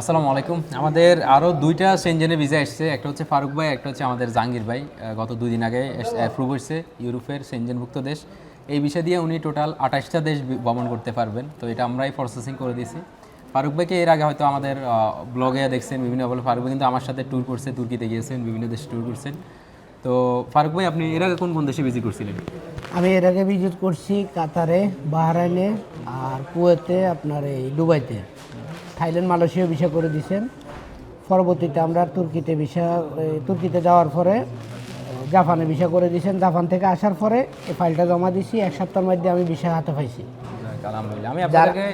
আসসালামু আলাইকুম। আমাদের আরও দুইটা সেনজেনের ভিসা এসছে, একটা হচ্ছে ফারুক ভাই, একটা হচ্ছে আমাদের জাহাঙ্গীর ভাই। গত 2 দিন আগে অ্যাপ্রুভ হয়েছে ইউরোপের সেনজেনভুক্ত দেশ। এই বিষয় দিয়ে উনি টোটাল 28টা দেশ ভ্রমণ করতে পারবেন, তো এটা আমরাই প্রসেসিং করে দিয়েছি। ফারুক ভাইকে এর আগে হয়তো আমাদের ব্লগে দেখছেন বিভিন্ন বলে, ফারুক ভাই কিন্তু আমার সাথে ট্যুর করছে, তুর্কিতে গিয়েছেন, বিভিন্ন দেশে ট্যুর করছেন। তো ফারুক ভাই, আপনি এর আগে কোন কোন দেশে ভিজিট করছিলেন? আমি এর আগে ভিজিট করছি কাতারে, বাহরাইনে, আর কুয়েতে, আপনার এই দুবাইতে। থাইল্যান্ড, মালয়েশিয়া ভিসা করে দিয়েছেন। পরবর্তীতে আমরা তুর্কিতে যাওয়ার পরে জাপানে ভিসা করে দিয়েছেন। জাপান থেকে আসার পরে এই ফাইলটা জমা দিয়েছি, 1 সপ্তাহের মধ্যে আমি ভিসা হাতে পাইছি। আলহামদুলিল্লাহ। আমি আপনাকে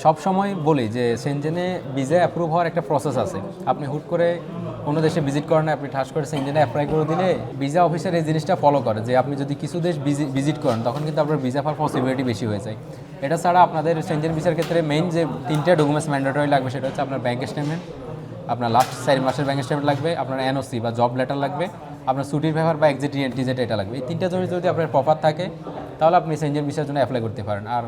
সব সময় বলি যে সেনজেনে ভিসা অ্যাপ্রুভ হওয়ার একটা প্রসেস আছে। আপনি হুট করে কোনো দেশে ভিজিট করেন না, আপনি ঠাস করে সেনজেনে অ্যাপ্লাই করে দিলে ভিসা অফিসার এই জিনিসটা ফলো করে যে আপনি যদি কিছু দেশ ভিজিট করেন তখন কিন্তু আপনার ভিসা পাওয়ার পসিবিলিটি বেশি হয়ে যায়। এটা ছাড়া আপনাদের সেনজেন ভিসার ক্ষেত্রে মেইন যে 3টা ডকুমেন্টস ম্যান্ডেটরি লাগবে, সেটা হচ্ছে আপনার ব্যাঙ্ক স্টেটমেন্ট, আপনার লাস্ট 4 মাসের ব্যাঙ্ক স্টেটমেন্ট লাগবে, আপনার এনওসি বা জব লেটার লাগবে, আপনার ছুটির পেপার বা এক্সিট এন্ট্রি যেটা এটা লাগবে। এই 3টা জমি যদি আপনার প্রপার থাকে তাহলে আপনি সেনজেন ভিসার জন্য অ্যাপ্লাই করতে পারেন। আর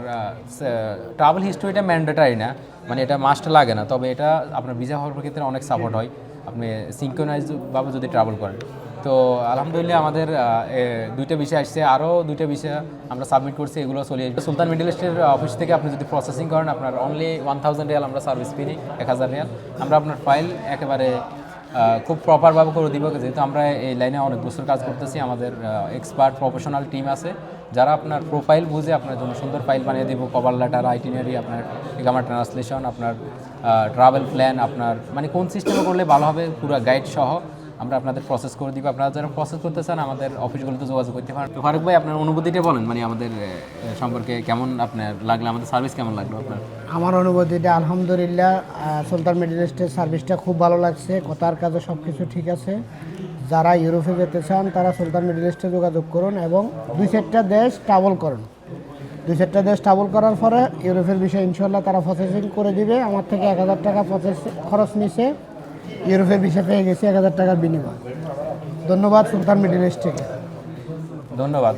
ট্রাভেল হিস্ট্রিটা ম্যান্ডেটারি না, মানে এটা মাস্ট লাগে না, তবে এটা আপনার ভিসা হওয়ার ক্ষেত্রে অনেক সাপোর্ট হয় আপনি সিনক্রোনাইজভাবে যদি ট্রাভেল করেন। তো আলহামদুলিল্লাহ আমাদের 2টা বিষয় আসছে, আরও 2টা বিষয় আমরা সাবমিট করছি, এগুলো চলে আসবে সুলতান মিডল ইস্টের অফিস থেকে। আপনি যদি প্রসেসিং করেন আপনার অনলি 1000 রিয়াল আমরা সার্ভিস ফি নিই, 1000 রিয়াল। আমরা আপনার ফাইল একেবারে খুব প্রপারভাবে করে দিব, যেহেতু আমরা এই লাইনে অনেক বছর কাজ করতেছি। আমাদের এক্সপার্ট প্রফেশনাল টিম আছে যারা আপনার প্রোফাইল বুঝে আপনার জন্য সুন্দর ফাইল বানিয়ে দেবো, কভার লেটার, আইটিনারি, আপনার একামার ট্রান্সলেশন, আপনার ট্রাভেল প্ল্যান, আপনার মানে কোন সিস্টেমে করলে ভালো হবে পুরো গাইড সহ আমরা আপনাদের প্রসেস করে দিব। আপনারা যারা প্রসেস করতে চান আমাদের অফিসগুলোতে যোগাযোগ করতে পারেন। তো ফারুক ভাই, আপনার অনুভূতিটা বলেন, মানে আমাদের সম্পর্কে কেমন আপনার লাগলো, আমাদের সার্ভিস কেমন লাগলো আপনার? আমার অনুভূতিটা আলহামদুলিল্লাহ, সুলতান মিডল ইস্টের সার্ভিসটা খুব ভালো লাগছে। কথার কাজে সব কিছু ঠিক আছে। যারা ইউরোপে যেতে চান তারা সুলতান মিডল ইস্টে যোগাযোগ করুন এবং 2-4টা দেশ ট্রাভেল করুন। 2-4টা দেশ ট্রাভেল করার পরে ইউরোপের বিষয়ে ইনশাল্লাহ তারা প্রসেসিং করে দিবে। আমার থেকে 1000 টাকা খরচ নিছে, ইউরোপের বিষয় পেয়ে গেছি 1000 টাকার বিনিময়। ধন্যবাদ সুলতান মিডল ইস্ট থেকে। ধন্যবাদ।